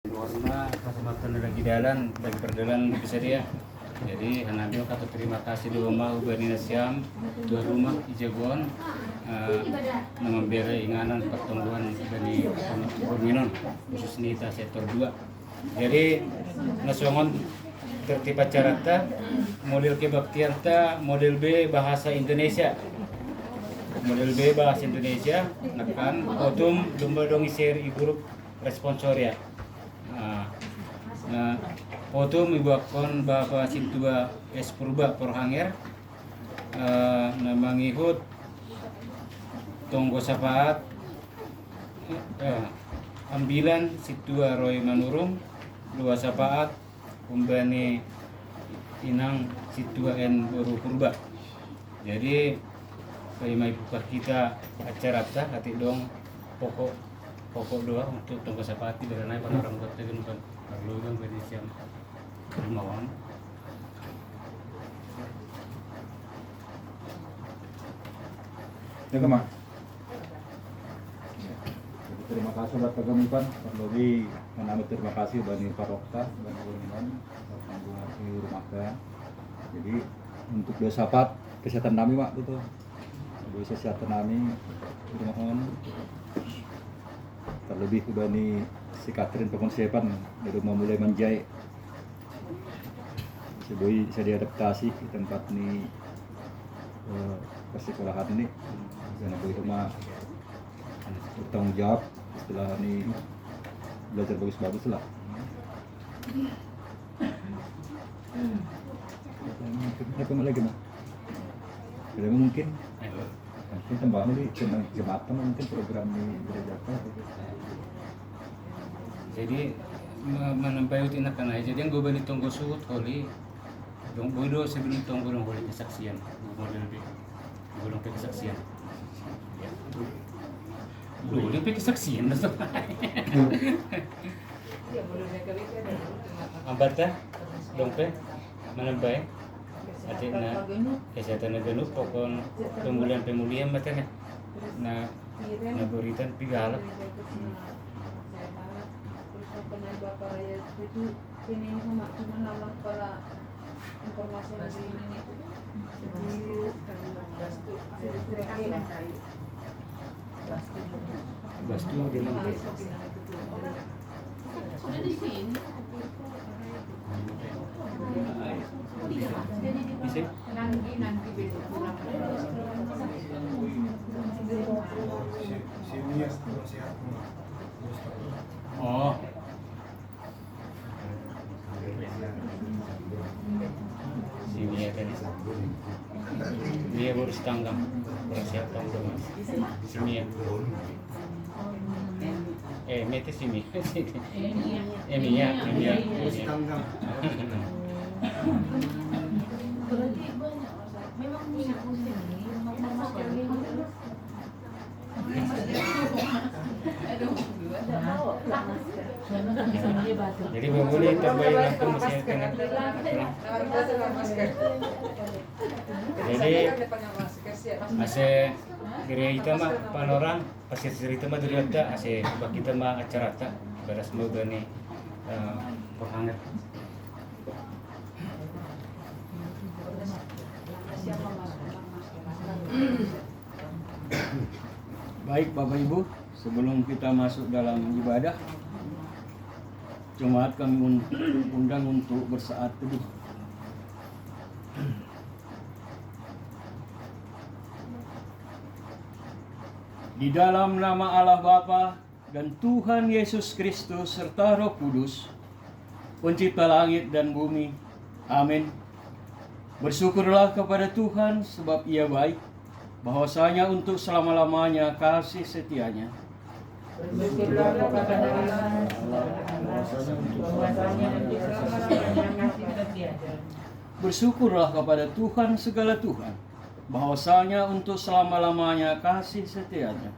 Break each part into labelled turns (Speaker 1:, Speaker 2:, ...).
Speaker 1: Warna kacamata lagi jalan lagi perjalanan bisa dia. Jadi hanamio kata terima kasih di rumah ubani siam dua rumah ijagon memberi inganan pertumbuhan dari Forminon khusus nita sektor 2. Jadi nasional tertib acara model kebaktian model B bahasa Indonesia. Model B bahasa Indonesia nekan otum domba dongi seri grup responsoria. Nah, foto mibuakon Bapak Sintua S Purba Porhanger namangihut tonggo sapaat ambilan Situa Roy Manurung dua sapaat kumbani inang Situa N Boru Purba. Jadi kaya buka kita acara hati dong pokok doa untuk tonggo sapati dari naik pada orang buat tegan bukan perlu kan beri siam rumahwan.
Speaker 2: Ya kemana? Terima kasih buat kegemitan. Lebih menambah terima kasih bani Parokta dan Gurungan di rumah saya. Jadi untuk dua sahabat kesehatan kami mak itu, dua kesehatan kami di rumah terlebih bani si Catherine pengonsepan dari rumah mulai menjahit. Seboi bisa diadaptasi di tempat ini persekolahan ini. Karena boy rumah bertanggung jawab setelah ini belajar bagus-bagus lah. Apa lagi mah? Ada mungkin tambah ini tentang jembatan mungkin program di gereja apa?
Speaker 1: Jadi menampai utina kana jadi yang gue bani tonggo suut kali dong bodo sebelum tonggo dong boleh kesaksian model B boleh kesaksian ya boleh kesaksian masuk ambata dong pe menampai atina kesehatan negara pokon pemulihan matanya na beritan pigalak
Speaker 3: Bapak Raya itu ini cuma nambah para informasi dari ini
Speaker 1: Bastu dia nampak
Speaker 3: sudah di sini
Speaker 1: bisa
Speaker 3: nanti besok pulang
Speaker 1: oh sini ya tadi dia baru setanggang persiapan dong sini ya mete sini ini ya setanggang
Speaker 3: berarti banyak memang punya musim ini mas kami
Speaker 1: jadi boleh tambahin langsung saya tengah jadi ase gereja kita mah panorang pasti cerita mah dari ada ase bagi kita mah acara tak beras moga nih penghangat
Speaker 4: Baik Bapak Ibu, sebelum kita masuk dalam ibadah, jemaat kami undang untuk bersaat teduh. Di dalam nama Allah Bapa dan Tuhan Yesus Kristus serta Roh Kudus, Pencipta langit dan bumi. Amin. Bersyukurlah kepada Tuhan sebab Ia baik, bahwasanya untuk selama-lamanya kasih setianya.
Speaker 3: bersyukurlah kepada Allah
Speaker 4: Bersyukurlah kepada Tuhan segala Tuhan, bahwasanya untuk selama-lamanya kasih setianya.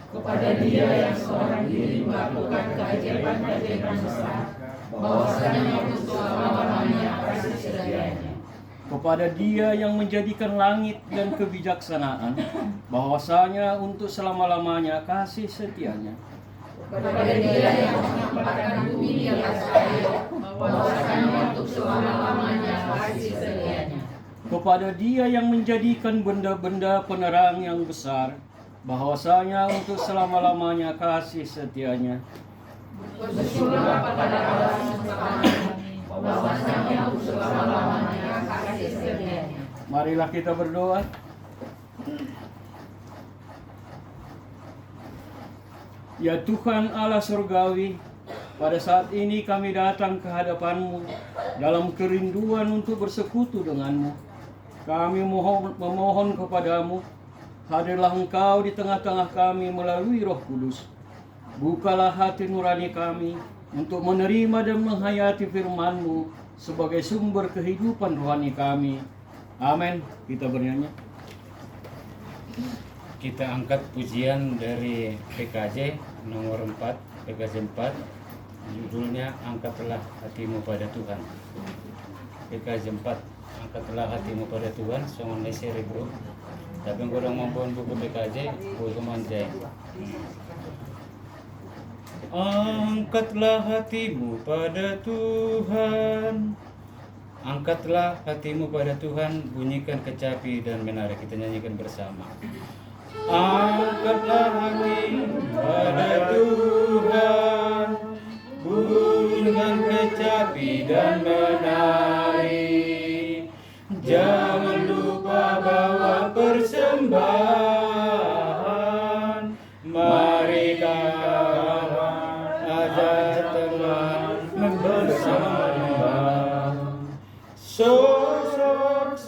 Speaker 3: kepada Dia yang seorang diri melakukan keajaiban-keajaiban besar, bahwasanya untuk selama-lamanya kasih setianya.
Speaker 4: Kepada Dia yang menjadikan langit dan kebijaksanaan, bahwasanya untuk selama-lamanya kasih setianya.
Speaker 3: kepada Dia yang menempatkan bumi di atas air, bahwasanya untuk selama-lamanya kasih setianya.
Speaker 4: Kepada Dia yang menjadikan benda-benda penerang yang besar, bahwasanya untuk selama-lamanya kasih setianya.
Speaker 3: Bersyukurlah kepada Allah semesta kami, bahwasanya untuk selama-lamanya kasih setianya.
Speaker 4: Marilah kita berdoa. Ya Tuhan Allah surgawi, pada saat ini kami datang ke hadapan-Mu dalam kerinduan untuk bersekutu dengan-Mu. Kami memohon kepadamu, hadirlah Engkau di tengah-tengah kami melalui Roh Kudus. Bukalah hati nurani kami untuk menerima dan menghayati firman-Mu sebagai sumber kehidupan rohani kami. Amin. Kita bernyanyi.
Speaker 1: Kita angkat pujian dari PKJ nomor 4, PKJ 4, judulnya Angkatlah Hatimu pada Tuhan. PKJ 4, Angkatlah Hatimu pada Tuhan, songon lesere bro. Tapi yang kurang mampun buku PKJ, buku kemanjai. Angkatlah hatimu pada Tuhan, angkatlah hatimu pada Tuhan, bunyikan kecapi dan menari. Kita nyanyikan bersama. Angkatlah hatimu pada Tuhan, bunyikan kecapi dan menari. Jangan lupa bawa persembahan. Mari kawan, ajak teman bersama. Sorak-sorak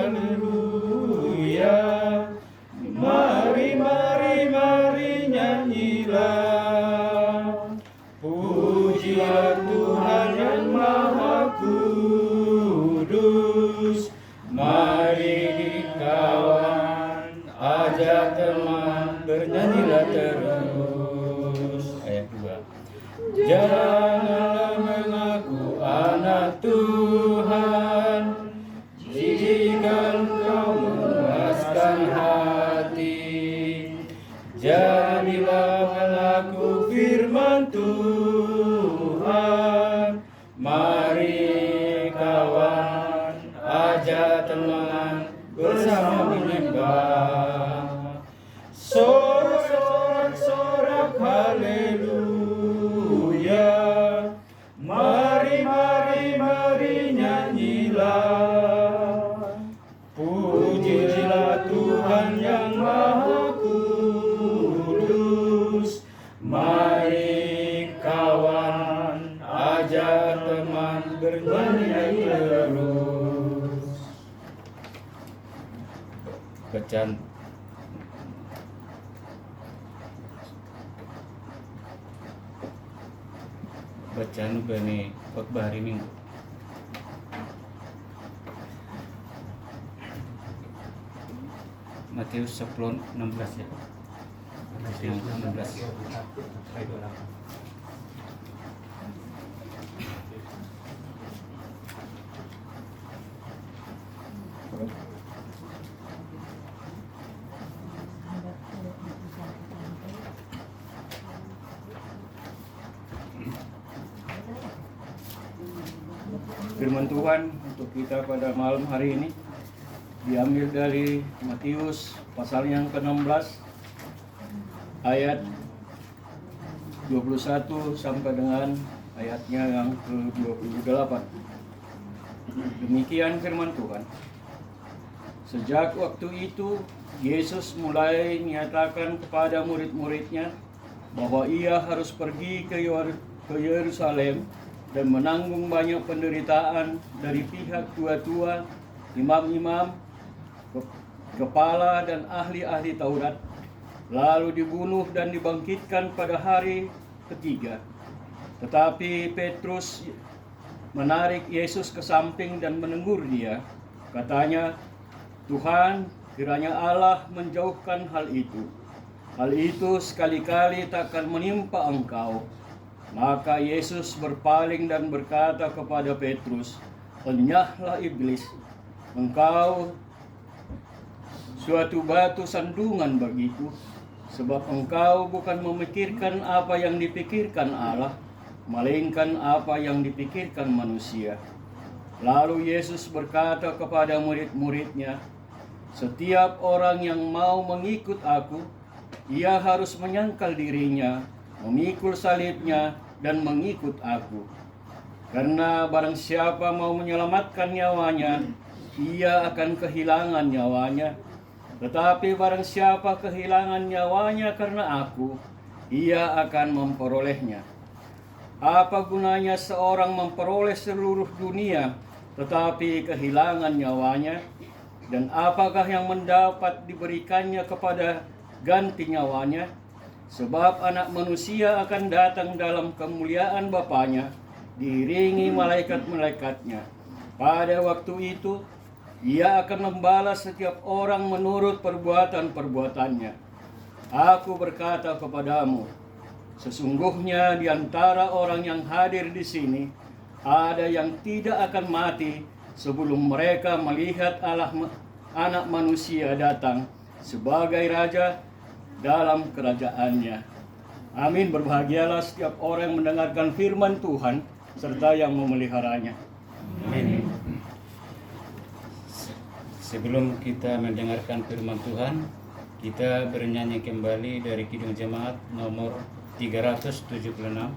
Speaker 1: haleluya. Mari nyanyilah. Pujilah Tuhan yang Maha Kudus. Mari kawan, ajak teman, bernyanyilah terus. Ayat 2. Janganlah mengaku anak Tuhan jika engkau memuaskan hati. Jadilah pelaku firman Tuhan. Mari kawan, ajak teman, bersama menyembah. Sorak-sorak haleluya. Mari nyanyilah. Pujilah Tuhan yang Maha Kudus. Mari kawan, ajak teman, bernyanyi terus. Bacaan bani khotbah hari Minggu. Matius 10:16 ya. Matius 16.
Speaker 4: Firman Tuhan untuk kita pada malam hari ini diambil dari Matius pasal yang ke-16 ayat 21 sampai dengan ayatnya yang ke-28. Demikian firman Tuhan. Sejak waktu itu Yesus mulai menyatakan kepada murid-muridnya bahwa ia harus pergi ke Yerusalem dan menanggung banyak penderitaan dari pihak tua-tua, imam-imam, kepala dan ahli-ahli Taurat, lalu dibunuh dan dibangkitkan pada hari ketiga. Tetapi Petrus menarik Yesus ke samping dan menegur dia. Katanya, "Tuhan, kiranya Allah menjauhkan hal itu. Hal itu sekali-kali takkan menimpa engkau." Maka Yesus berpaling dan berkata kepada Petrus, "Enyahlah iblis, engkau suatu batu sandungan bagiku. Sebab engkau bukan memikirkan apa yang dipikirkan Allah, melainkan apa yang dipikirkan manusia. Lalu Yesus berkata kepada murid-muridnya, setiap orang yang mau mengikut aku, ia harus menyangkal dirinya, memikul salibnya, dan mengikut aku. Karena barang siapa mau menyelamatkan nyawanya, ia akan kehilangan nyawanya. Tetapi barang siapa kehilangan nyawanya karena aku, ia akan memperolehnya. Apa gunanya seorang memperoleh seluruh dunia, tetapi kehilangan nyawanya? Dan apakah yang mendapat diberikannya kepada ganti nyawanya? Sebab anak manusia akan datang dalam kemuliaan Bapanya, diiringi malaikat-malaikatnya. Pada waktu itu, ia akan membalas setiap orang menurut perbuatan-perbuatannya. Aku berkata kepadamu, sesungguhnya di antara orang yang hadir di sini, ada yang tidak akan mati sebelum mereka melihat Anak Manusia datang sebagai Raja dalam kerajaannya. Amin. Berbahagialah setiap orang yang mendengarkan firman Tuhan serta yang memeliharanya.
Speaker 1: Amin. Sebelum kita mendengarkan firman Tuhan, kita bernyanyi kembali dari Kidung Jemaat nomor 376,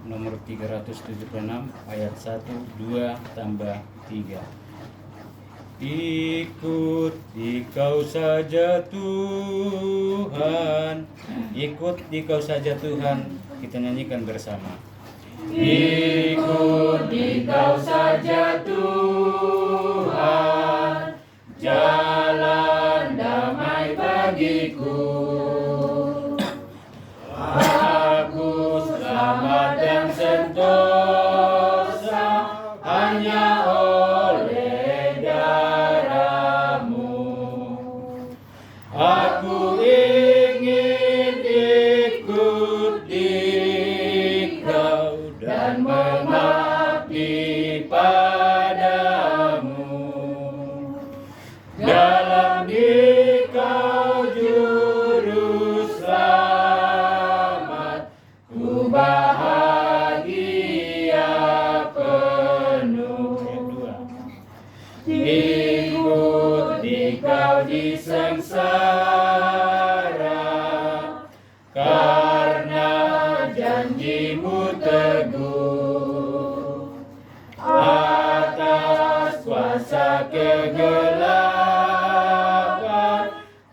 Speaker 1: nomor 376 ayat 1, 2 tambah 3. Ikut Dikau saja Tuhan, ikut Dikau saja Tuhan. Kita nyanyikan bersama.
Speaker 3: Ikut Dikau saja Tuhan, jalan damai bagiku. Aku selamat dan sentosa hanya oleh darah-Mu. Aku ingin ikut Dikau dan mengabdi padamu. Dalam Dikau juru selamat, ku bahagia penuh. Ikut Dikau di sengsara, karena janji-Mu teguh. Atas kuasa kegelapan,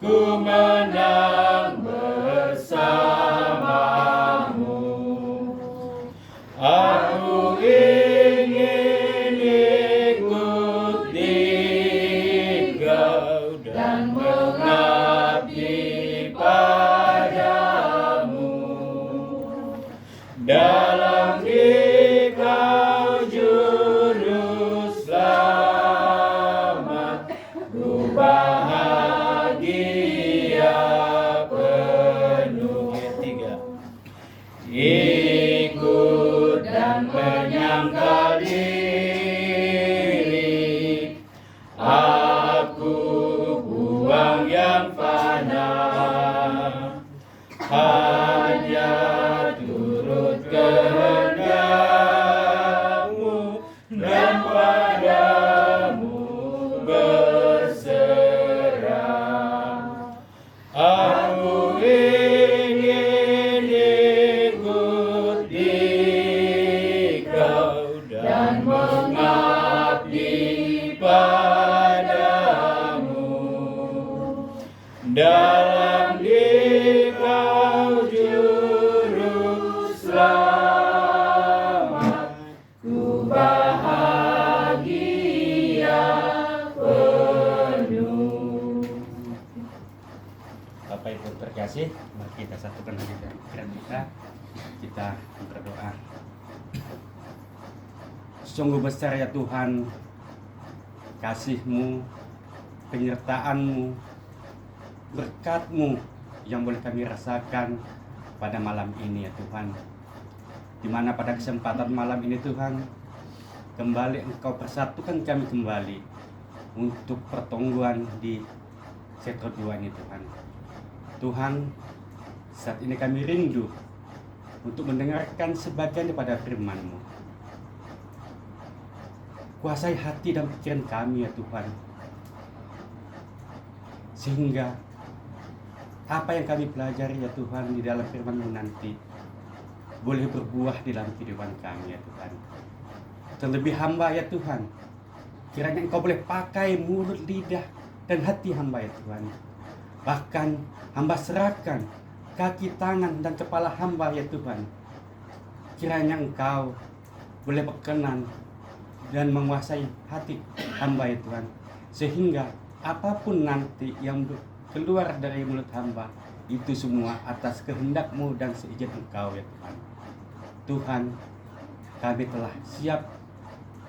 Speaker 3: ku menang bersama-Mu. Aku ingin ikut Dikau dan mengabdi padamu. Dalam Dikau juru selamat, ku bahagia penuh. Ikut dan menyangkal diri, aku buang yang fana, hanya turut kehendak-Mu dan padamu berserah. Aku ingin ikut Dikau dan mengabdi padamu. Dalam Dikau juru selamat, ku bahagia penuh.
Speaker 1: Bapak Ibu terkasih, mari kita satukan hati dan pikiran kita berdoa. Sungguh besar ya Tuhan, kasih-Mu, penyertaan-Mu, berkat-Mu yang boleh kami rasakan pada malam ini ya Tuhan. Di mana pada kesempatan malam ini Tuhan, kembali Engkau persatukan kami kembali untuk pertemuan di Setro 2 ini Tuhan. Tuhan,
Speaker 5: Saat ini kami rindu untuk mendengarkan sebagian daripada firman-Mu. Kuasai hati dan pikiran kami ya Tuhan, sehingga apa yang kami pelajari ya Tuhan di dalam firman-Mu nanti boleh berbuah di dalam kehidupan kami ya Tuhan. Terlebih hamba ya Tuhan, kiranya Engkau boleh pakai mulut, lidah, dan hati hamba ya Tuhan. Bahkan hamba serahkan kaki, tangan, dan kepala hamba ya Tuhan. Kiranya Engkau boleh berkenan dan menguasai hati hamba ya Tuhan, sehingga apapun nanti yang keluar dari mulut hamba itu semua atas kehendak-Mu dan seizin Engkau ya Tuhan. Tuhan, kami telah siap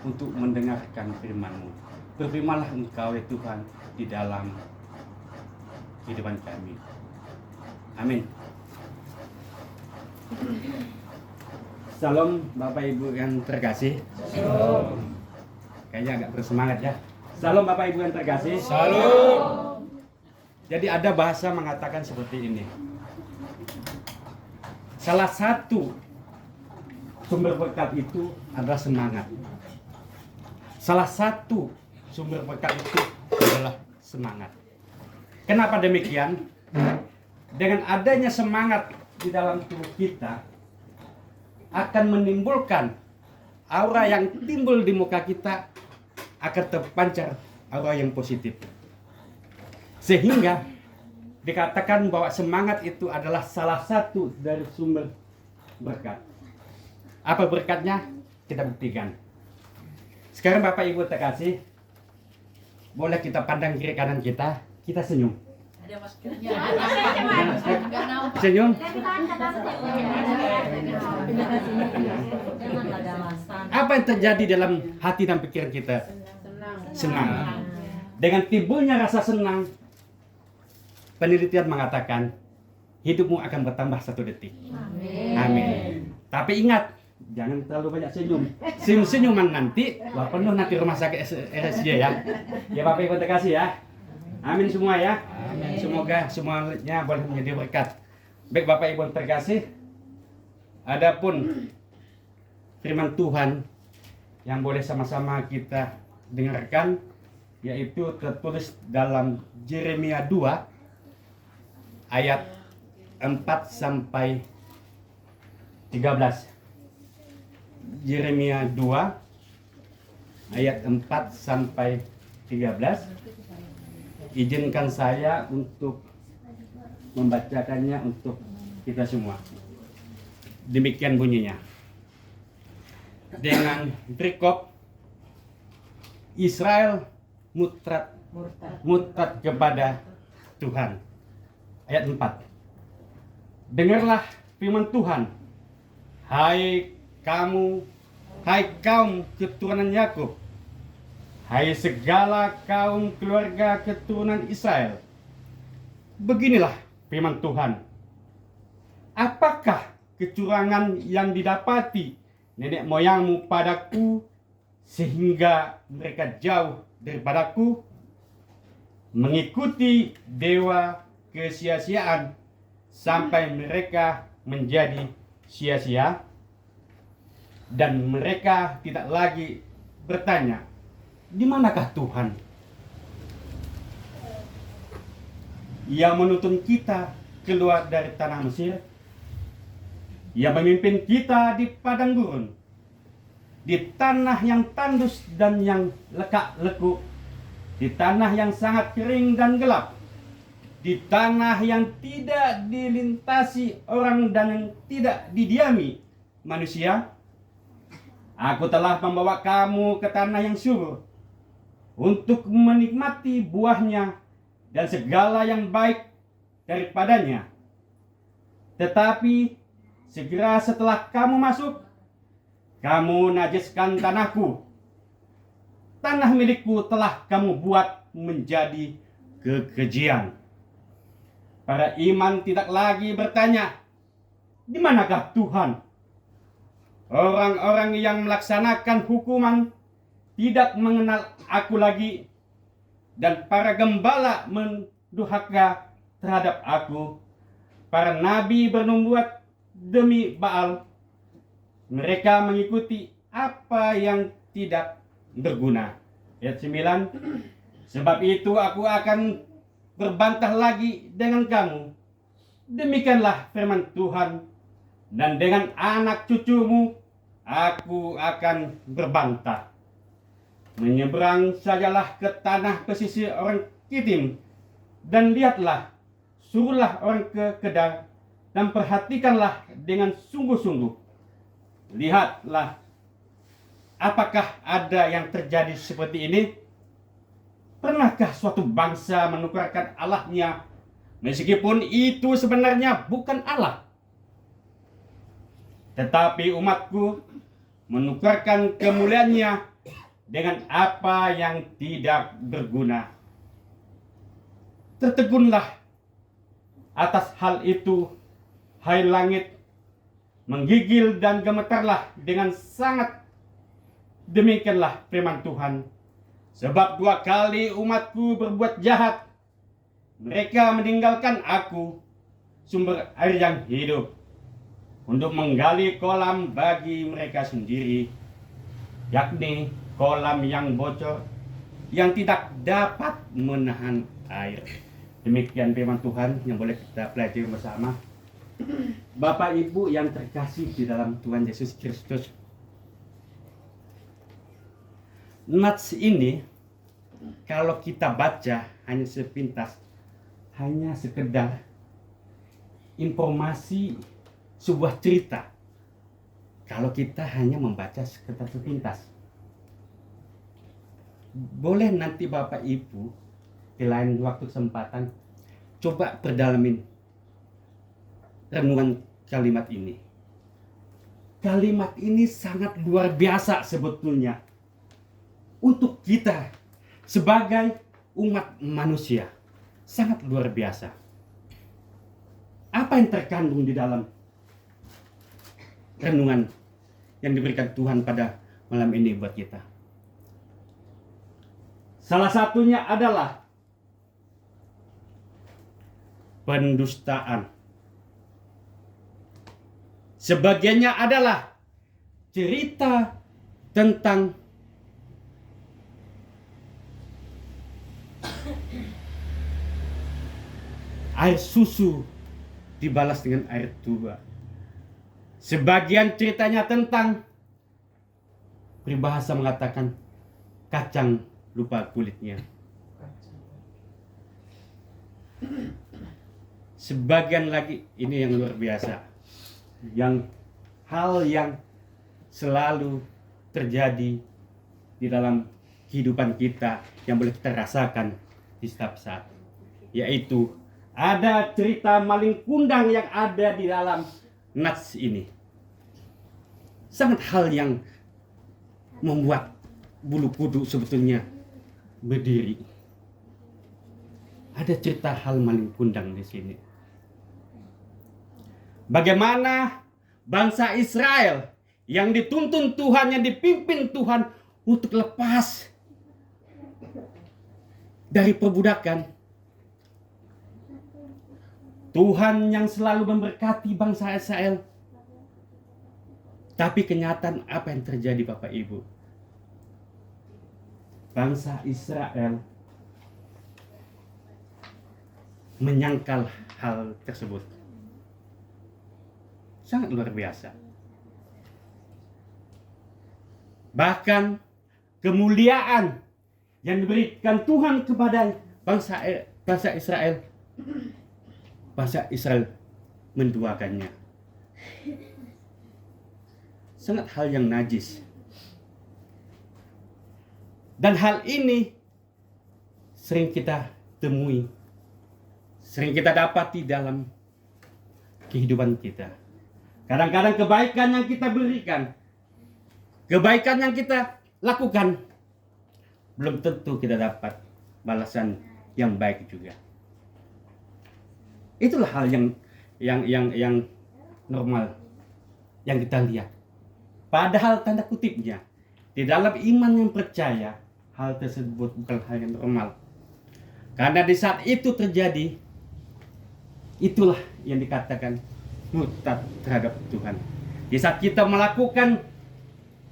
Speaker 5: untuk mendengarkan firman-Mu. Berfirmanlah Engkau ya Tuhan di dalam kehidupan kami. Amin. Salam Bapak Ibu yang terkasih.
Speaker 1: Salam.
Speaker 5: Kayaknya agak bersemangat ya. Salam Bapak Ibu yang terkasih.
Speaker 1: Salam.
Speaker 5: Jadi ada bahasa mengatakan seperti ini. Salah satu sumber berkat itu adalah semangat. Salah satu sumber berkat itu adalah semangat. Kenapa demikian? Dengan adanya semangat di dalam tubuh kita akan menimbulkan aura yang timbul di muka kita, akan terpancar aura yang positif. Sehingga dikatakan bahwa semangat itu adalah salah satu dari sumber berkat. Apa berkatnya? Kita buktikan. Sekarang Bapak Ibu terkasih, boleh kita pandang kiri kanan kita senyum.
Speaker 3: Ada maskernya.
Speaker 5: Senyum. Apa yang terjadi dalam hati dan pikiran kita? Senang. Dengan timbulnya rasa senang, penelitian mengatakan hidupmu akan bertambah 1 detik. Amin. Tapi ingat, jangan terlalu banyak senyum. Senyuman nanti, wah penuh nanti rumah sakit RSJ ya. Ya Bapak Ibu terkasih ya. Amin semua ya. Amin. Semoga semuanya boleh menjadi berkat. Baik Bapak Ibu terkasih, adapun firman Tuhan yang boleh sama-sama kita dengarkan, yaitu tertulis dalam Yeremia 2 ayat 4 sampai 13. Yeremia 2 ayat 4 sampai 13. Izinkan saya untuk membacakannya untuk kita semua. Demikian bunyinya. Dengan perikop Israel murtad kepada Tuhan. Ayat 4. Dengarlah firman Tuhan, hai kaum keturunan Yakub, hai segala kaum keluarga keturunan Israel. Beginilah firman Tuhan. Apakah kecurangan yang didapati nenek moyangmu padaku sehingga mereka jauh daripadaku, mengikuti dewa kesia-siaan sampai mereka menjadi sia-sia, dan mereka tidak lagi bertanya, di manakah Tuhan? Ia menuntun kita keluar dari tanah Mesir. Ia memimpin kita di padang gurun, di tanah yang tandus dan yang lekuk, di tanah yang sangat kering dan gelap, di tanah yang tidak dilintasi orang dan yang tidak didiami manusia. Aku telah membawa kamu ke tanah yang subur untuk menikmati buahnya dan segala yang baik daripadanya. Tetapi segera setelah kamu masuk, kamu najiskan tanahku. Tanah milikku telah kamu buat menjadi kekejian. Para iman tidak lagi bertanya, di manakah Tuhan? Orang-orang yang melaksanakan hukuman tidak mengenal aku lagi, dan para gembala mendurhaka terhadap aku. para nabi bernubuat demi Baal, mereka mengikuti apa yang tidak berguna. Ayat 9, sebab itu aku akan berbantah lagi dengan kamu. Demikianlah firman Tuhan, dan dengan anak cucumu aku akan berbantah. Menyeberang sajalah ke tanah pesisir orang Kitim, dan lihatlah, suruhlah orang ke Kedar, dan perhatikanlah dengan sungguh-sungguh. Lihatlah, apakah ada yang terjadi seperti ini? Pernahkah suatu bangsa menukarkan Allahnya, meskipun itu sebenarnya bukan Allah? Tetapi umatku menukarkan kemuliaannya dengan apa yang tidak berguna. Tertegunlah atas hal itu, hai langit, menggigil dan gemetarlah dengan sangat. Demikianlah firman Tuhan, sebab 2 kali umatku berbuat jahat. Mereka meninggalkan aku, sumber air yang hidup, untuk menggali kolam bagi mereka sendiri, yakni kolam yang bocor, yang tidak dapat menahan air. Demikian firman Tuhan yang boleh kita pelajari bersama. Bapak Ibu yang terkasih di dalam Tuhan Yesus Kristus, nats ini kalau kita baca hanya sepintas, hanya sekedar informasi sebuah cerita. Kalau kita hanya membaca sekedar sepintas, boleh nanti Bapak Ibu di lain waktu kesempatan coba perdalamin renungan kalimat ini. Kalimat ini sangat luar biasa sebetulnya untuk kita sebagai umat manusia. Sangat luar biasa. Apa yang terkandung di dalam renungan yang diberikan Tuhan pada malam ini buat kita? Salah satunya adalah pendustaan. Sebagiannya adalah cerita tentang air susu dibalas dengan air tuba. Sebagian ceritanya tentang, peribahasa mengatakan, kacang lupa kulitnya. Sebagian lagi, ini yang luar biasa, yang hal yang selalu terjadi di dalam kehidupan kita yang boleh kita rasakan di setiap saat, yaitu ada cerita maling kundang yang ada di dalam nats ini. Sangat hal yang membuat bulu kuduk sebetulnya berdiri. Ada cerita hal maling kundang di sini. Bagaimana bangsa Israel yang dituntun Tuhan, yang dipimpin Tuhan untuk lepas dari perbudakan. Tuhan yang selalu memberkati bangsa Israel. Tapi kenyataan apa yang terjadi Bapak Ibu? Bangsa Israel menyangkal hal tersebut. Sangat luar biasa. Bahkan kemuliaan yang diberikan Tuhan kepada bangsa Israel, bangsa Israel menduakannya. Sangat hal yang najis. Dan hal ini sering kita temui, sering kita dapati dalam kehidupan kita. Kadang-kadang kebaikan yang kita berikan, kebaikan yang kita lakukan, belum tentu kita dapat balasan yang baik juga. Itulah hal yang normal yang kita lihat. Padahal tanda kutipnya, di dalam iman yang percaya, hal tersebut bukan hal yang normal. Karena di saat itu terjadi, Itulah yang dikatakan murtad terhadap Tuhan. Di saat kita melakukan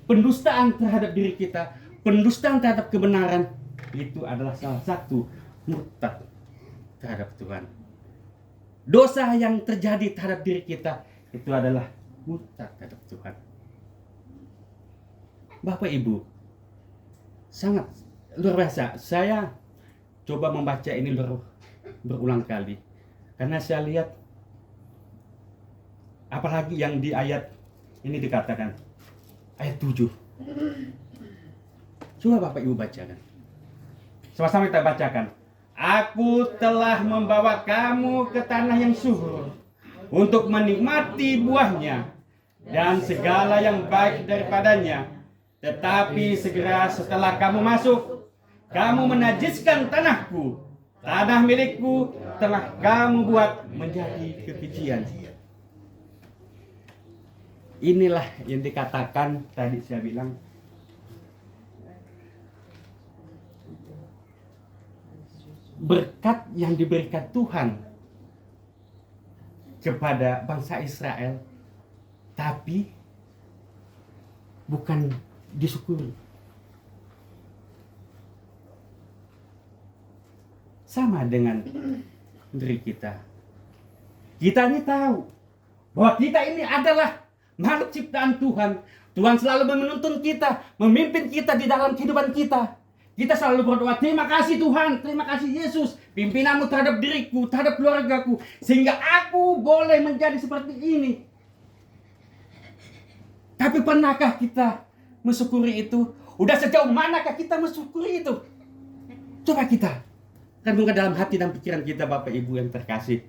Speaker 5: pendustaan terhadap diri kita, pendustaan terhadap kebenaran, itu adalah salah satu murtad terhadap Tuhan. Dosa yang terjadi terhadap diri kita itu adalah murtad terhadap Tuhan. Bapak Ibu, sangat luar biasa. Saya coba membaca ini berulang kali karena saya lihat, apalagi yang di ayat ini dikatakan, ayat 7. Coba Bapak Ibu bacakan. Sama-sama kita bacakan. Aku telah membawa kamu ke tanah yang subur untuk menikmati buahnya dan segala yang baik daripadanya. Tetapi segera setelah kamu masuk, kamu menajiskan tanahku. Tanah milikku telah kamu buat menjadi kekejian. Inilah yang dikatakan tadi saya bilang, berkat yang diberikan Tuhan kepada bangsa Israel, tapi bukan disyukuri. Sama dengan diri kita. Kita ini tahu bahwa kita ini adalah makhluk ciptaan Tuhan. Tuhan selalu menuntun kita, memimpin kita di dalam kehidupan kita. Kita selalu berdoa, terima kasih Tuhan, terima kasih Yesus, pimpinanmu terhadap diriku, terhadap keluargaku, sehingga aku boleh menjadi seperti ini. Tapi pernahkah kita mensyukuri itu? Udah sejauh manakah kita mensyukuri itu? Coba kita renungkan dalam hati dan pikiran kita, Bapak Ibu yang terkasih.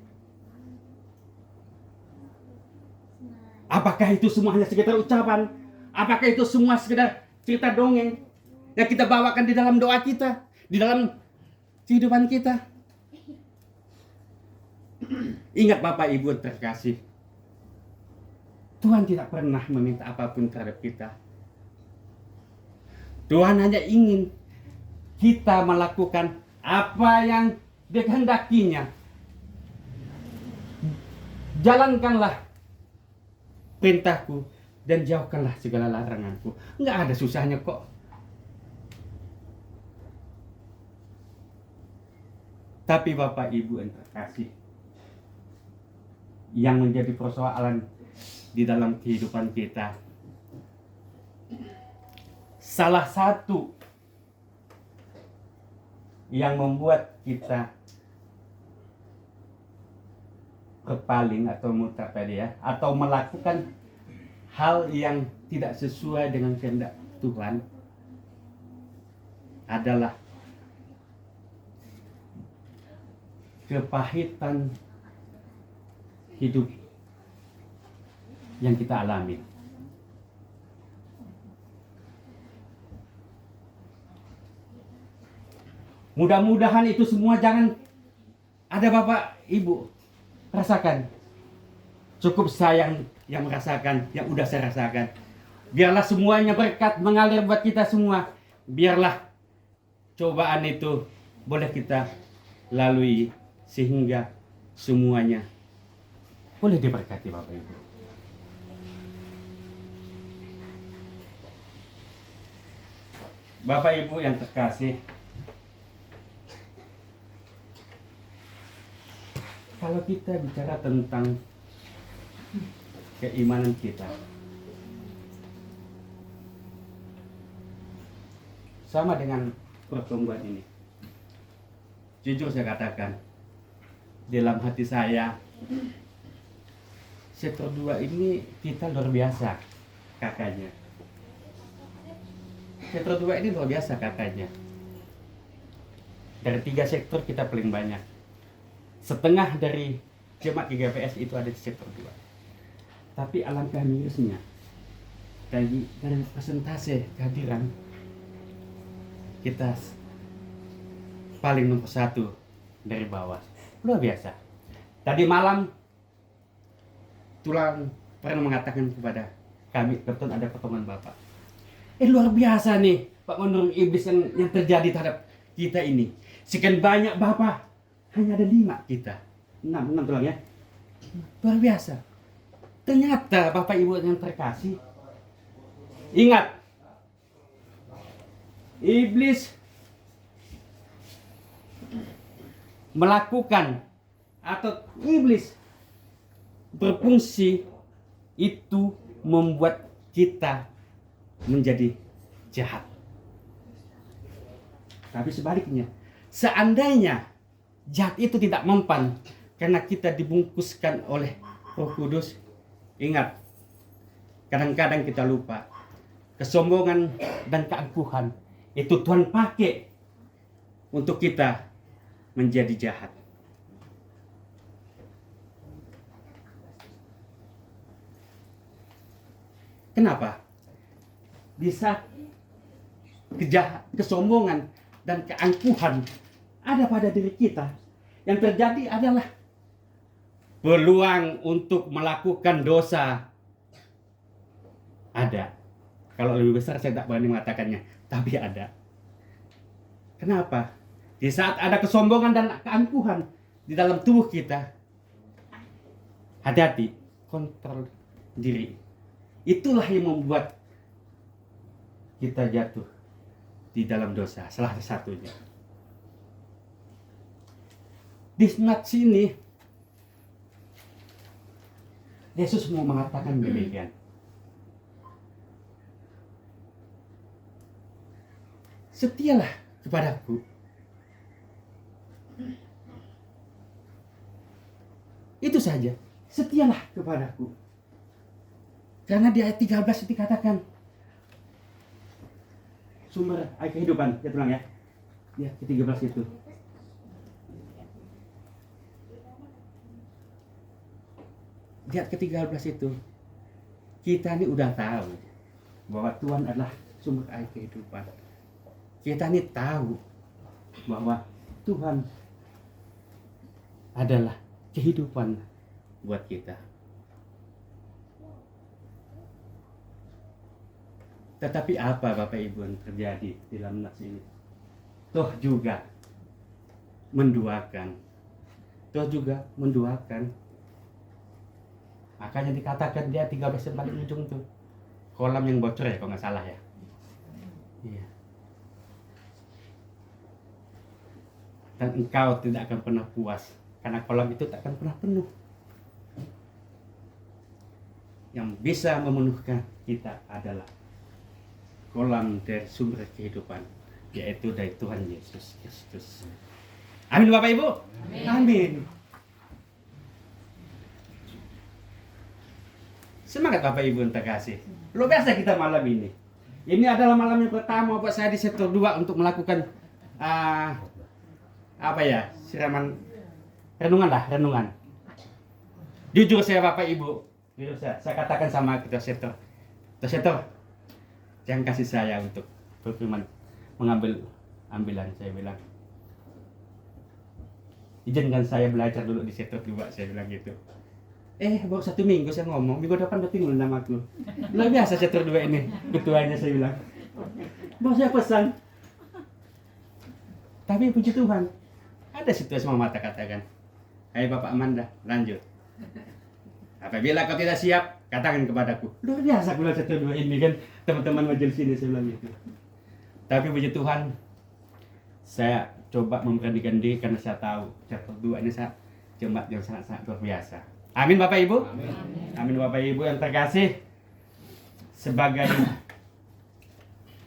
Speaker 5: Apakah itu semua hanya sekedar ucapan? Apakah itu semua sekedar cerita dongeng yang kita bawakan di dalam doa kita, di dalam kehidupan kita? Ingat Bapak Ibu terkasih, Tuhan tidak pernah meminta apapun terhadap kita. Tuhan hanya ingin kita melakukan apa yang dikehendakinya. Jalankanlah perintahku dan jauhkanlah segala laranganku. Enggak ada susahnya kok. Tapi Bapak Ibu yang terkasih, yang menjadi persoalan di dalam kehidupan kita, salah satu yang membuat kita berpaling atau murtad tadi ya, atau melakukan hal yang tidak sesuai dengan kehendak Tuhan adalah kepahitan hidup yang kita alami. Mudah-mudahan itu semua jangan ada Bapak Ibu rasakan. Cukup saya yang merasakan, yang udah saya rasakan. Biarlah semuanya berkat mengalir buat kita semua. Biarlah cobaan itu boleh kita lalui sehingga semuanya boleh diberkati Bapak Ibu. Bapak Ibu yang terkasih, kalau kita bicara tentang keimanan kita, sama dengan pertumbuhan ini, jujur saya katakan, dalam hati saya, sektor 2 ini kita luar biasa kakaknya. Sektor 2 ini luar biasa kakaknya. Dari 3 sektor kita paling banyak. Setengah dari jemaat GGPS itu ada di sektor 2. Tapi alangkah mirisnya, dari persentase kehadiran kita paling nomor 1 dari bawah. Luar biasa. Tadi malam Tulang pernah mengatakan kepada kami, kebetulan ada pertemuan Bapak. Luar biasa nih Pak, menurut iblis yang terjadi terhadap kita ini. Sekian banyak Bapak, hanya ada 5 kita. 6 tulang ya. Luar biasa. Ternyata Bapak Ibu yang terkasih, ingat, iblis melakukan atau iblis berfungsi itu membuat kita menjadi jahat. Tapi sebaliknya, seandainya jahat itu tidak mempan karena kita dibungkuskan oleh Roh Kudus, ingat, kadang-kadang kita lupa kesombongan dan keangkuhan itu Tuhan pakai untuk kita menjadi jahat. Kenapa? Di saat kesombongan dan keangkuhan ada pada diri kita, yang terjadi adalah peluang untuk melakukan dosa ada. Kalau lebih besar saya tak berani mengatakannya, tapi ada. Kenapa? Di saat ada kesombongan dan keangkuhan di dalam tubuh kita, hati-hati, kontrol diri. Itulah yang membuat kita jatuh di dalam dosa, salah satunya. Di nats ini Yesus mau mengatakan demikian. Setialah kepadaku. Itu saja. Setialah kepadaku. Karena di ayat 13 dikatakan sumber air kehidupan. Ya tulang ya. Ya, ke 13 itu. Di ayat ke-13 itu kita ini udah tahu bahwa Tuhan adalah sumber air kehidupan. Kita ini tahu bahwa Tuhan adalah kehidupan buat kita. Tetapi apa Bapak Ibu yang terjadi di dalam nats ini? Toh juga menduakan. Makanya dikatakan dia 13 yang paling ujung tuh. Kolam yang bocor ya kalau nggak salah ya. Iya. Dan engkau tidak akan pernah puas karena kolam itu tak akan pernah penuh. Yang bisa memenuhkan kita adalah kolam dari sumber kehidupan, yaitu dari Tuhan Yesus Kristus. Amin Bapak Ibu. Amin. Semangat Bapak Ibu yang terkasih. Luar biasa kita malam ini. Ini adalah malam yang pertama buat saya di sektor 2 untuk melakukan siraman renungan. Jujur saya Bapak Ibu, saya katakan sama kita sektor, jangan kasih saya untuk berfirman mengambil ambilan. Saya bilang, izinkan saya belajar dulu di sektor 2, saya bilang gitu. Baru 1 minggu saya ngomong, minggu depan udah tinggal namaku. Luar biasa sektor 2 ini, ketuanya saya bilang. Mau saya pesan. Tapi puji Tuhan, ada situasi Mama katakan, hai Bapak Amanda, lanjut. Apabila kau tidak siap, katakan kepadaku. Luar biasa bulan sektor 2 ini kan, teman-teman majelis ini saya bilang gitu. Tapi puji Tuhan, saya coba memberanikan diri karena saya tahu sektor 2 ini jemaat yang sangat-sangat luar biasa. Amin Bapak Ibu. Amin Bapak Ibu yang terkasih. Sebagai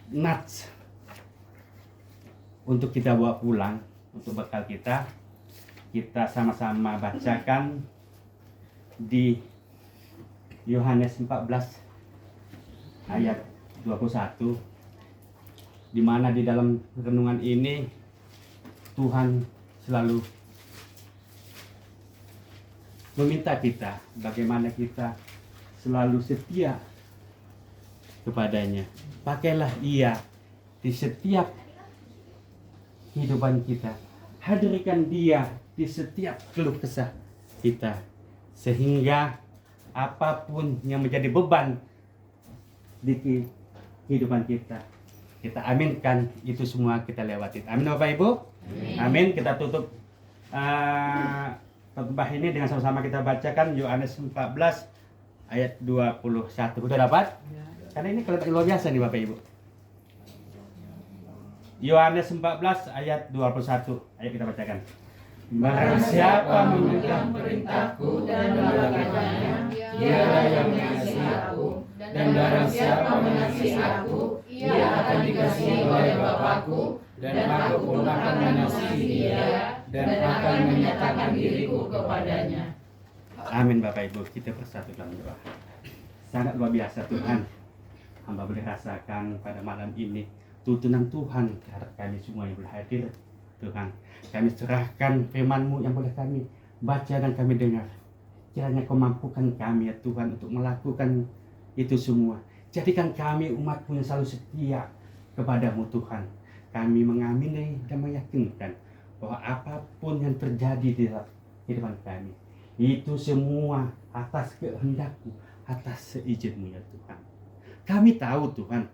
Speaker 5: nats untuk kita bawa pulang untuk bekal kita sama-sama bacakan di Yohanes 14 ayat 21, di mana di dalam renungan ini Tuhan selalu meminta kita bagaimana kita selalu setia kepadanya. Pakailah Ia di setiap kehidupan kita. Hadirkan Dia di setiap keluh kesah kita. Sehingga apapun yang menjadi beban di kehidupan kita, kita aminkan itu semua kita lewatin. Amin Bapak Ibu. Amin. Kita tutup khotbah ini dengan sama-sama kita bacakan Yohanes 14 ayat 21. Udah dapat? Karena ini kelihatan luar biasa nih Bapak Ibu. Yohanes 14 ayat 21. Ayo kita bacakan. Barang siapa memegang
Speaker 3: perintahku dan melakukannya, dialah yang mengasihi aku, dan barang siapa mengasihi aku, ia akan dikasihi oleh Bapakku, dan aku pun akan mengasihi dia, dan akan menyatakan diriku kepadanya.
Speaker 5: Amin Bapak Ibu, kita bersatu dalam doa. Sangat luar biasa Tuhan. Hamba boleh rasakan pada malam ini tuntunan Tuhan terhadap kami semua yang boleh hadir. Tuhan, kami serahkan firman-Mu yang boleh kami baca dan kami dengar. Kiranya Kau mampukan kami ya Tuhan untuk melakukan itu semua. Jadikan kami umat-Mu yang selalu setia kepada-Mu Tuhan. Kami mengamini dan meyakinkan bahwa apapun yang terjadi di dalam kehidupan kami, itu semua atas kehendak-Mu, atas seizin-Mu ya Tuhan. Kami tahu Tuhan,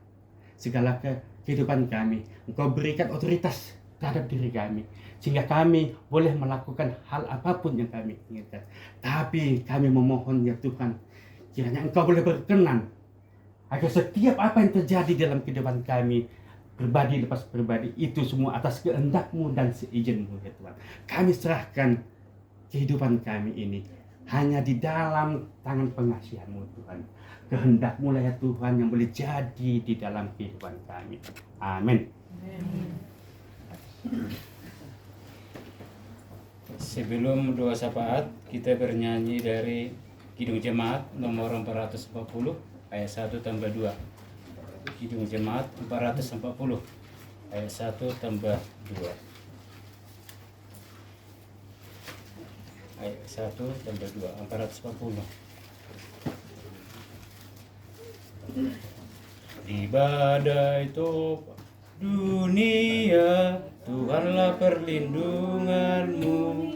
Speaker 5: segala kehidupan kami, Engkau berikan otoritas terhadap diri kami, sehingga kami boleh melakukan hal apapun yang kami inginkan. Tapi kami memohon ya Tuhan, kiranya Engkau boleh berkenan agar setiap apa yang terjadi dalam kehidupan kami, pribadi lepas pribadi, itu semua atas kehendak-Mu dan seizin-Mu ya Tuhan. Kami serahkan kehidupan kami ini hanya di dalam tangan pengasihan-Mu Tuhan. Kehendak-Mu lah ya Tuhan yang boleh jadi di dalam kehidupan kami. Amin.
Speaker 1: Sebelum doa syafaat, kita bernyanyi dari Kidung Jemaat nomor 440 ayat 1 tambah 2. Kidung Jemaat 440 ayat 1 tambah 2. Ayat 1 tambah 2, 440. Di badai topan dunia, Tuhanlah perlindunganmu.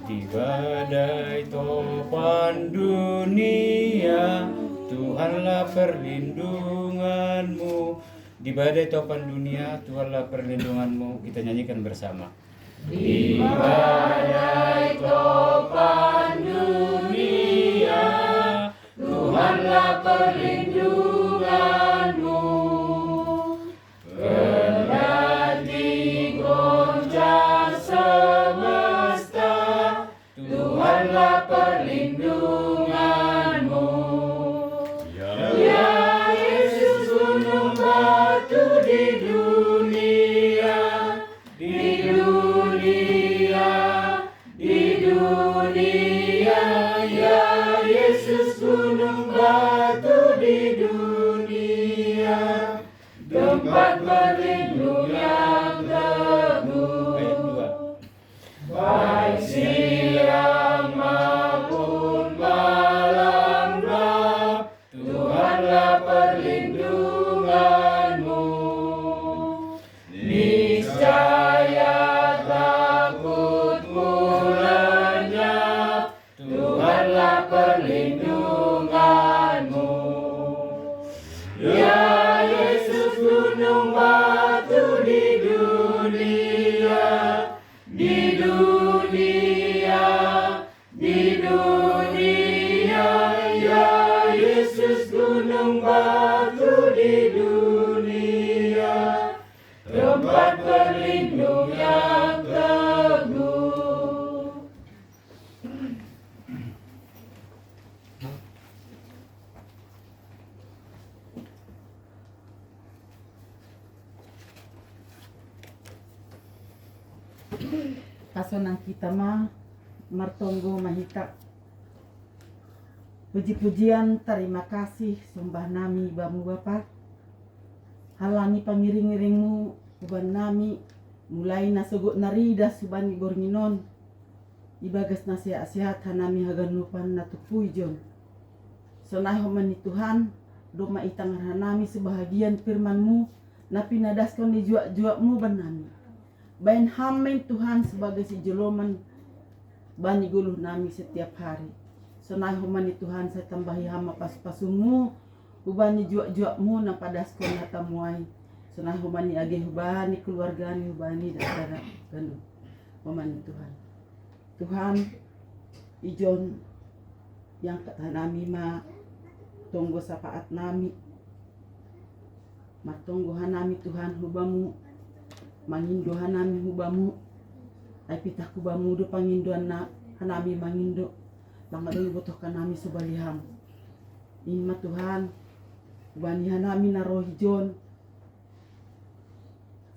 Speaker 1: Di badai topan dunia, Tuhanlah perlindunganmu. Di badai topan dunia, Tuhanlah perlindunganmu. Kita nyanyikan bersama. Di badai topan dunia, Tuhanlah perlindunganmu. Kendati goncang semesta, Tuhanlah perlindunganmu. Ya Yesus gunung batu di dunia, di dunia, di dunia. Ya Yesus gunung batu di dunia, tempat berlindung yang teguh. Baik siang maupun malam gelap, Tuhanlah perlindunganmu. Niscaya takutmu lenyap, Tuhanlah perlindunganmu. Ya Yesus gunung batu di dunia, di dunia, di dunia. Ya Yesus gunung batu di dunia, tempat berlindung yang teguh.
Speaker 6: Kasonang kita mah martonggo mahita. Puji-pujian, terima kasih, sembah nami bamu Bapa. Halani pangiring-iringmu, uban nami, mulai nasugut narida subani bornginon. Ibagas nasihat-sihat hanami haganupan natupuijon. Sonai homani Tuhan, doma itang hanami sebahagian firmanmu, napi nadaskon di juak-juakmu banami. Bain hamen Tuhan sebagai si jeloman bani guluh nami setiap hari. Sonai humani Tuhan saya tambahi hama pas-pasumu, hubani juak-juakmu na padaskon natamuai. Sonai humani age hubani keluargani hubani dan saudara ganu. Humani Tuhan. Tuhan ijon yang kata nami ma tunggu sapaat nami matunggu hanami Tuhan hubamu mangindo hanami hubamu ay pitah kubamu do pangindo na hanami mangindo langadong ibutuhkan nami subaliham inma Tuhan hubani hanami na rohijon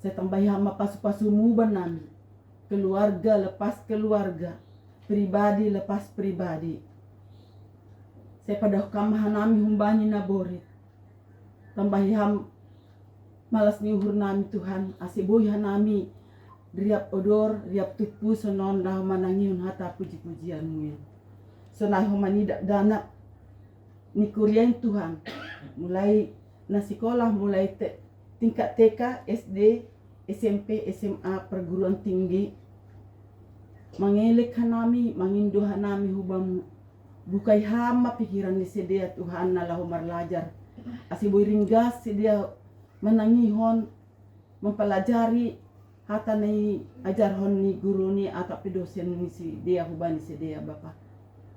Speaker 6: saya tambahihan mapasu-pasumu nami keluarga lepas keluarga pribadi lepas pribadi saya pada kamahanami humbani naborit tambahiham malas ni uhur nami Tuhan asiboy hanami riap odor riap tupu sonon dah manangiun hata puji-pujianmu ya sonai humani dana ni kuriain Tuhan mulai na sekolah mulai tingkat TK SD SMP SMA perguruan tinggi mengelek hanami mangindo hanami hubamu bukai hama pikiran ni sedia Tuhan nalahu marlajar asiboy ringgas sedia menangihon mempelajari hata ni ajarhon ni guru ni atau dosen ni si dia hubani si dia Bapa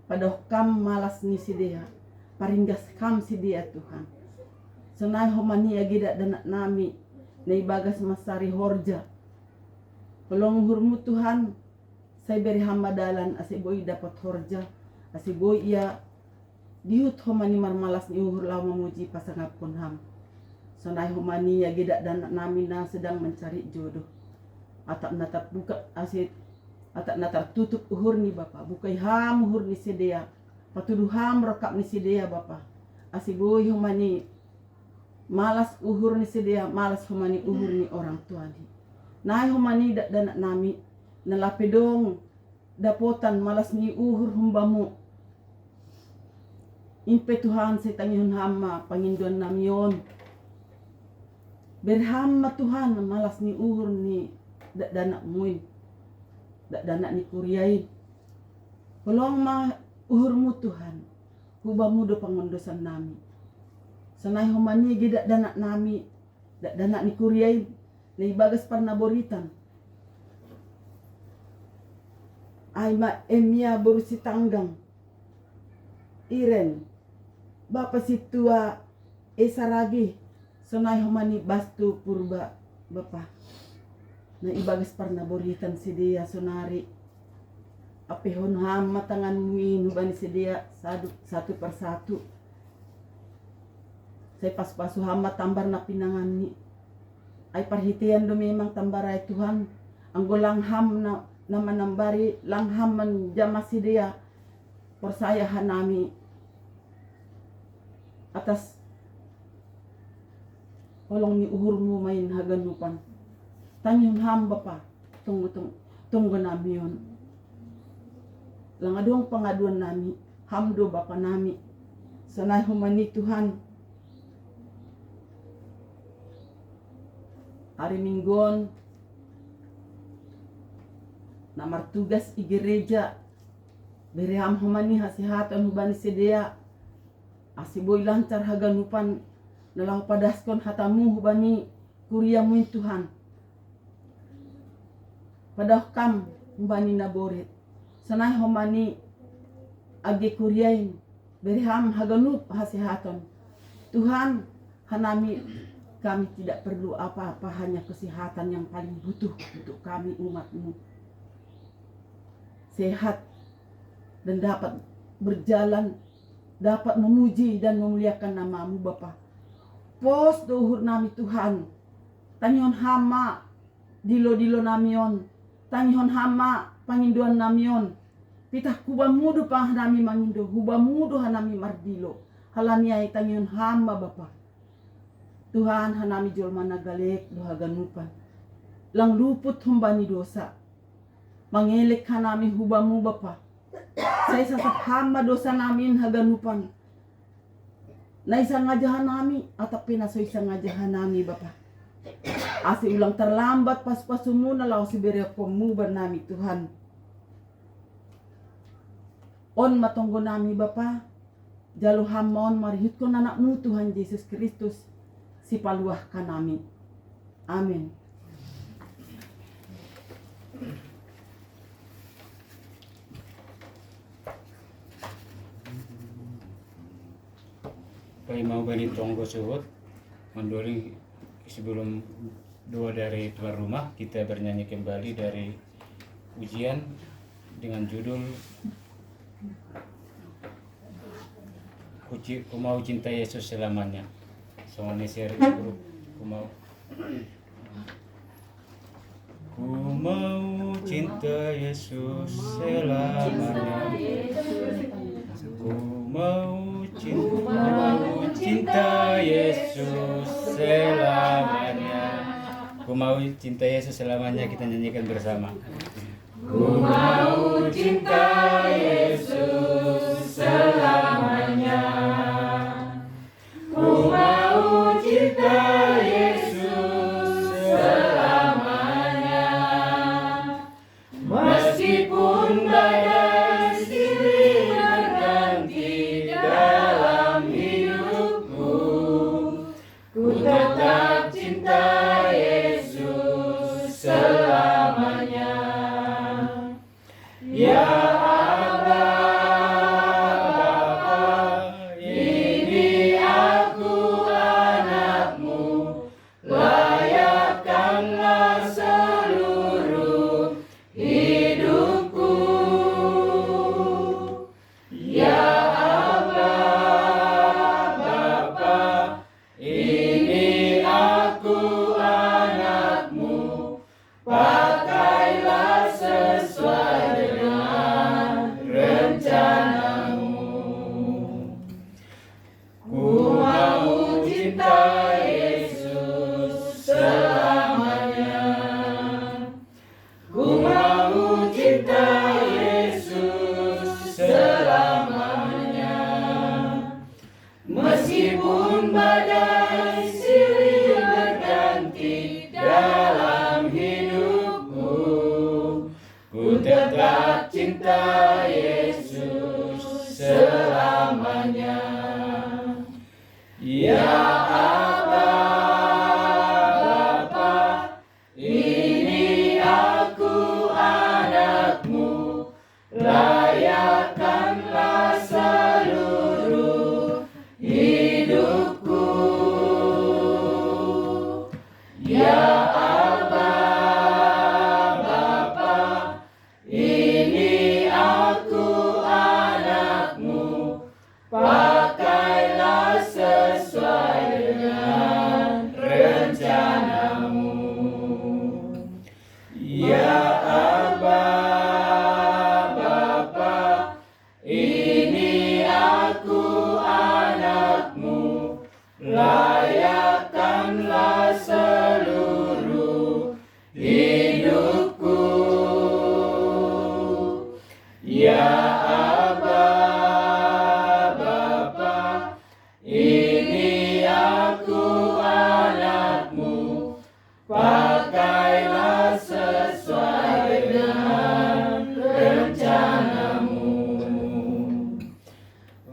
Speaker 6: pada kam malas ni si dia paringgas kam si dia Tuhan senai homani agida dan nami nei bagas masari horja pelong hurmu Tuhan saya beri hamba dalan asiboy dapat horja asiboy ia diut homani marmalas ni uhur law memuji pasangapun ham sonai homani ya geda dan nami na sedang mencari jodoh atap natap buka asit atap natar tutup uhur ni Bapa bukai ham uhur ni sedia patuduh ham rekap ni sedia Bapa asiboy homani malas uhur ni sedia malas homani uhur ni orang tua ni nai homani dan nami nalapedong dapotan malas ni uhur humbamu impe Tuhan saya tangihun hama panginduan namion berhama Tuhan malas ni uhur ni dana muin dana ni kuriai tolong ma uhurmu Tuhan hubamu do pangondosan nami sanai homani gida dana nami dana ni kuriai ni bagas parnaboritan Aima Emia berusi tanggang Iren Bapa situa Esaragi sonai homani bastu purba Bapa na ibagas parnaboritan si dia sonari apehon hama tangan muin hubani si dia satu persatu saya pas-pasu hama tambar na pinangan ni ay parhitian do memang tambaray Tuhan anggolang ham na manambari langham man jama si dia persaya hanami atas tolong ni uhurmu main haganupan tanyun ham Bapa tunggu nami yon langadong pengaduan nami hamdo Bapa nami sanai humani Tuhan hari Minggon namar tugas i gereja bereham humani hasihatan hubani sedia asiboy lancar haganupan nalau padaskon hatamu hubani kuriamu Tuhan padahkam hubani naboret sanai humani agi kuriain bereham haganup hasihatan Tuhan hanami kami tidak perlu apa-apa hanya kesehatan yang paling butuh untuk kami umatmu sehat dan dapat berjalan dapat memuji dan memuliakan namamu Bapa pos dohur nami Tuhan tanyon hama dilo namion tanyon hama panginduan namion pitah kubamudu pang nami mangindo hubamudu hanami mardilo halani ay tanyon hama Bapa Tuhan hanami jolma nagalek dohaganupan lang luput humbani dosa mangelek hanami hubamu Bapa saya sasap hamba dosa namin haganupan na isang ngajahan nami atap pinaso isang ngajahan nami Bapa asi ulang terlambat pas-pasumu na lao si berekomuban nami Tuhan on matunggo nami Bapa jalo hamon marihut ko nanakmu Tuhan Yesus Kristus si paluah kanami amin
Speaker 1: Pai mau bani tonggo suhut mendori sebelum doa dari tuan rumah, kita bernyanyi kembali dari ujian dengan judul Ku mau cinta Yesus selamanya. Soalnya share grup ku mau cinta Yesus selamanya. Ku mau cinta Yesus selamanya. Ku mau cinta Yesus selamanya, kita nyanyikan bersama. Ku mau cinta Yesus selamanya. Ku mau cinta Yesus selamanya. Meskipun badai silih berganti dalam hidupku, ku tetap cinta Yesus selamanya. Ya Allah, Bapa, ini aku anakmu, layakkanlah seluruh hidupku. Ya Allah, Bapa, ini aku anakmu, pakailah sesuai dengan rencanamu. Ku mau cinta Yesus selamanya. Ku mau cinta Yesus selamanya. Meskipun badai silih berganti dalam hidupku, ku tetap cinta Yesus selamanya. Ya Allah, Bapa, ini aku anakmu, layakkanlah seluruh hidupku. Ya Allah, Bapa, ini aku anakmu, pakailah sesuai dengan rencanamu. Ya Allah, Bapa, ini aku anakmu, layakkanlah seluruh hidupku. Ya Allah, Bapa, ini aku anakmu, pakailah sesuai dengan rencanamu.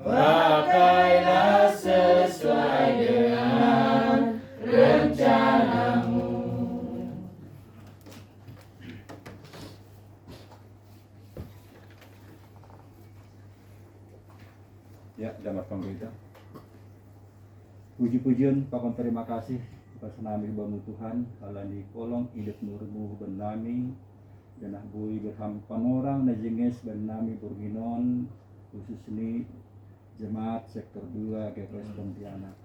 Speaker 1: Pakailah sesuai dengan rencanamu.
Speaker 2: Ya, damat pemerintah. Puji-pujian, pakon terima kasih atas nami bamu Tuhan, kalau di kolong hidup nurmu benami, dan bui berham panorang na jenges benami burginon, khusus ini jemaat sektor 2 GPS Pontianak.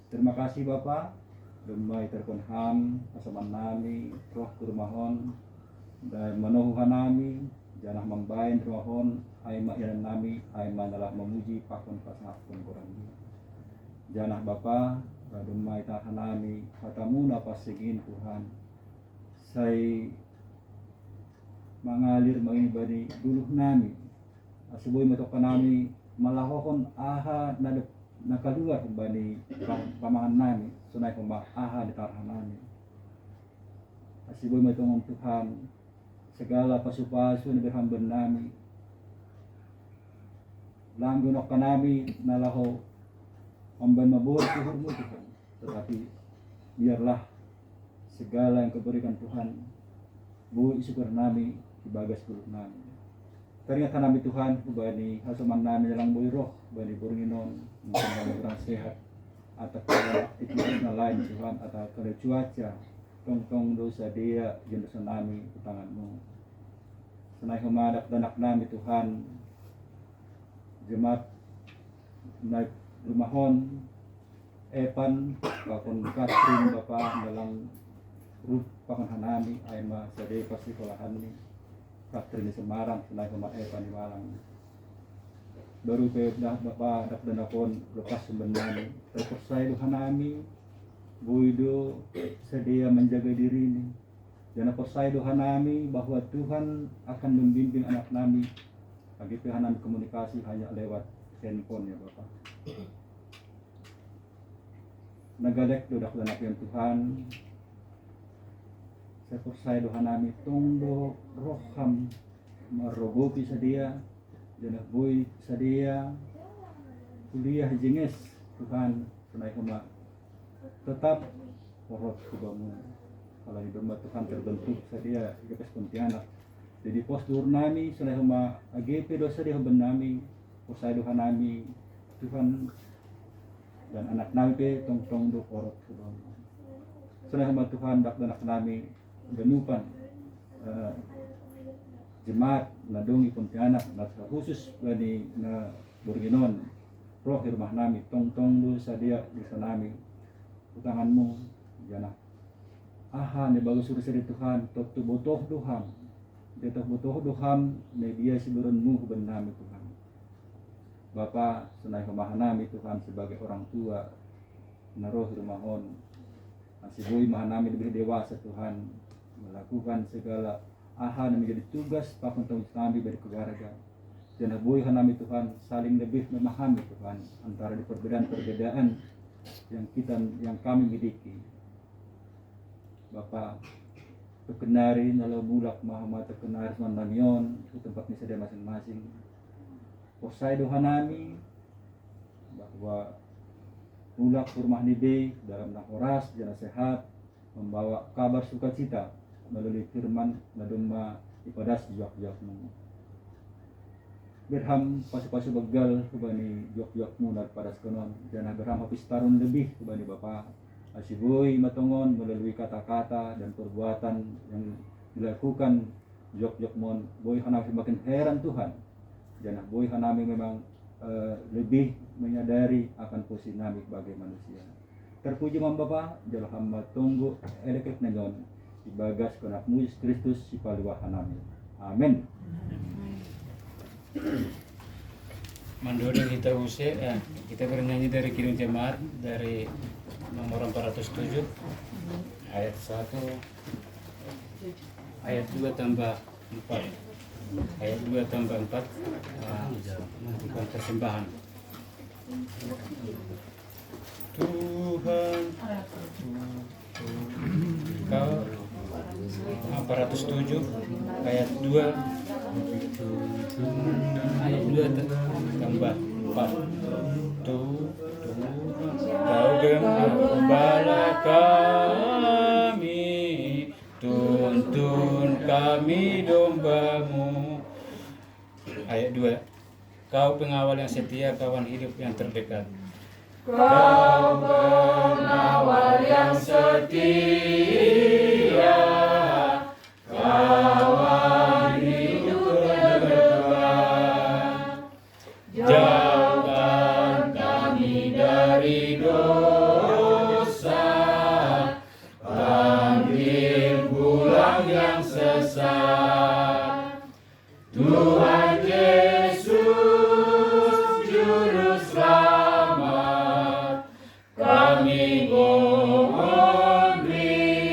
Speaker 2: Terima kasih Bapak, dumai terkonham, asaman nami, roh kurmahon, dan manohuhan nami, janah membain rohon, aima iran nami, aima adalah memuji pakon pasapun kurang. Janah Bapa, dumai tahan nami, katamu napasigin Tuhan. Saya mengalir mengibadi dulu nami. Asuboy matokan nami malahokon aha na keluar kembali pamahan nami, sunay pembah aha di tarhan nami. Asuboy matongong Tuhan, segala pasu-pasu na berhamban nami. Langgunok ka nami nalaho amban mabuhay tuhurmu Tuhan, tetapi biarlah segala yang keberikan Tuhan buhay syukur nami ibagas kuluk nami. Teringatkan nami Tuhan, bani hasuman nami dalam buhay roh, bani burninon, mungkin kami kurang sehat, atau pada aktivitas lain Tuhan atau pada cuaca tong dosa dia jeung dosa nami ke tangan-Mu. Senai hemadak danak nami Tuhan jemaat naik rumahon Epan bakon Katrin Bapak dalam rut pakanhanami aima sade pasti kolahan ni Katrin di Semarang senai hema Epan di Malang. Baru ke Bapak dak danakon lepas sebenarnya terpersai Tuhan nami Buido sedia menjaga diri ini. Dan percaya Tuhan nami bahwa Tuhan akan membimbing anak nami. Bagi Tuhan nami komunikasi hanya lewat handphone ya Bapak. Nagadek dodak anak yang Tuhan. Saya percaya Tuhan nami tunggu roham merogopi sedia. Dan bui sedia kuliah jenges Tuhan senai kema tetap porot kubamu kalau di rumah Tuhan terbentuk sedia IGPS Pontianak jadi postur nami selama AGP dosa dia benami posai Tuhan nami Tuhan dan anak nami tong do porot kubamu selama Tuhan dak anak nami benupan jemaat nadungi Pontianak nasa khusus bani na Borginon roh di rumah nami tong do sedia di sanami utanganmu jana aha ne bagus surga dari Tuhan tu butuh Tuhan dia butuh Tuhan ne dia sebenarnya benami Tuhan Bapa senai pemahanami Tuhan sebagai orang tua naruh rumahon masih bui mahanami lebih dewasa Tuhan melakukan segala aha yang menjadi tugas pakun kami dari keluarga dan bui hanami Tuhan saling lebih memahami Tuhan antara di perbedaan yang kami miliki. Bapak terkenari nalau mulak Muhammad terkenari Mandamion di tempat misalnya masing-masing. Posai doa nami bahwa mulak rumah nibe dalam horas jana sehat membawa kabar sukacita melalui firman nadumma ibadah jok-jokmu. Berham pasi-pasi begal kubani jok-jokmu daripada sekonon dan berham habis tarun lebih kubani Bapak asibui matongon melalui kata-kata dan perbuatan yang dilakukan jok-jokmon boy hanami makin heran Tuhan dan boy hanami memang lebih menyadari akan posisi nami sebagai manusia. Terpuji Bapak jalah hamba tunggu elekek nagon ibagas kenak Yesus Kristus si paluah hanami. Amin.
Speaker 1: Mandori kita kita bernyanyi dari Kirim Jemaat dari nomor 407 ayat 1 ayat 2 tambah 4 ayat 2 tambah 4 bukan persembahan. Tuhan kau 407 ayat 2 ayat 2 tambah 4 Kau gembala kami tuntun kami dombamu. Ayat 2 Kau pengawal yang setia, kawan hidup yang terdekat.
Speaker 3: Kau pengawal yang setia, kawan hidup terdekat. Jauhkan kami dari dosa, panggil pulang yang sesat. Tuhan Yesus Juru Selamat, kami mohon beri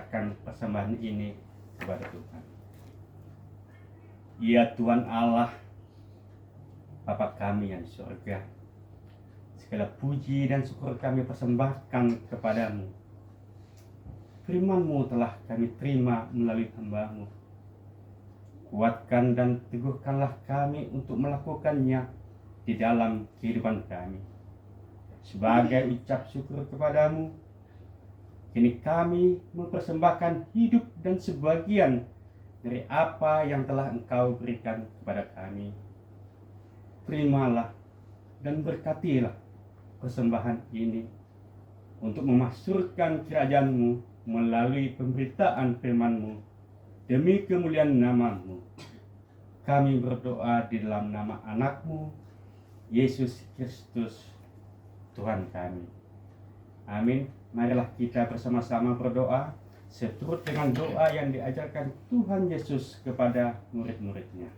Speaker 5: menyerahkan persembahan ini kepada Tuhan. Ya Tuhan Allah, Bapa kami yang di surga, segala puji dan syukur kami persembahkan kepadamu. Firman-Mu telah kami terima melalui hamba-Mu. Kuatkan dan teguhkanlah kami untuk melakukannya di dalam kehidupan kami. Sebagai ucap syukur kepadamu, kini kami mempersembahkan hidup dan sebagian dari apa yang telah Engkau berikan kepada kami. Terimalah dan berkatilah persembahan ini untuk memasmurkan kerajaan-Mu melalui pemberitaan firman-Mu demi kemuliaan nama-Mu. Kami berdoa di dalam nama anak-Mu, Yesus Kristus, Tuhan kami. Amin. Marilah kita bersama-sama berdoa seturut dengan doa yang diajarkan Tuhan Yesus kepada murid-muridnya.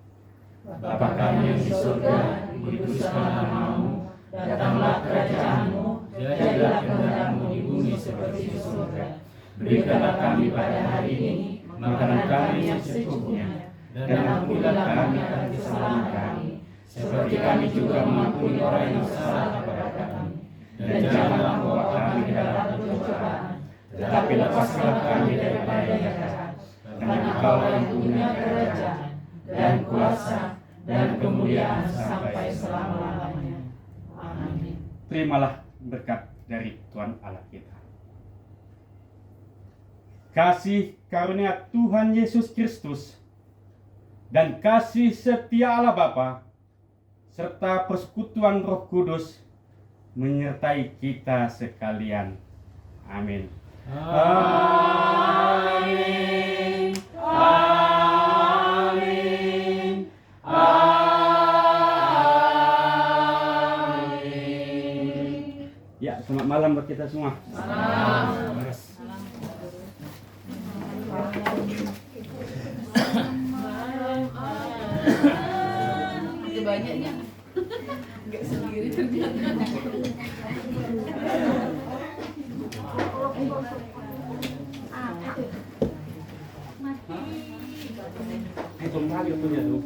Speaker 3: Bapa kami yang di surga, dikuduskanlah nama-Mu, datanglah kerajaan-Mu, jadilah kehendak-Mu di bumi seperti di surga. Berikanlah kami pada hari ini makanan kami yang secukupnya, dan ampunilah kami akan kesalahan kami, seperti kami juga mengampuni orang yang salah kepada kami. Dan janganlah membawa kami ke dalam pencobaan, tetapi lepaskanlah kami daripada yang jahat. Karena Engkau yang punya kerajaan dan kuasa dan kemuliaan sampai selama-lamanya. Amin.
Speaker 5: Terimalah berkat dari Tuhan Allah kita. Kasih karunia Tuhan Yesus Kristus dan kasih setia Allah Bapa serta persekutuan Roh Kudus menyertai kita sekalian. Amin. Amin. Amin. Amin. Ya, selamat malam buat kita semua.
Speaker 3: Banyaknya nggak sendiri ternyata.
Speaker 5: Itu lagi punya tuh.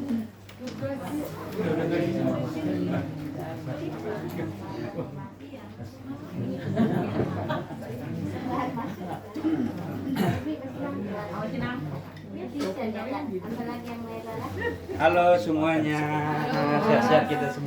Speaker 5: Halo semuanya, sehat-sehat kita semua.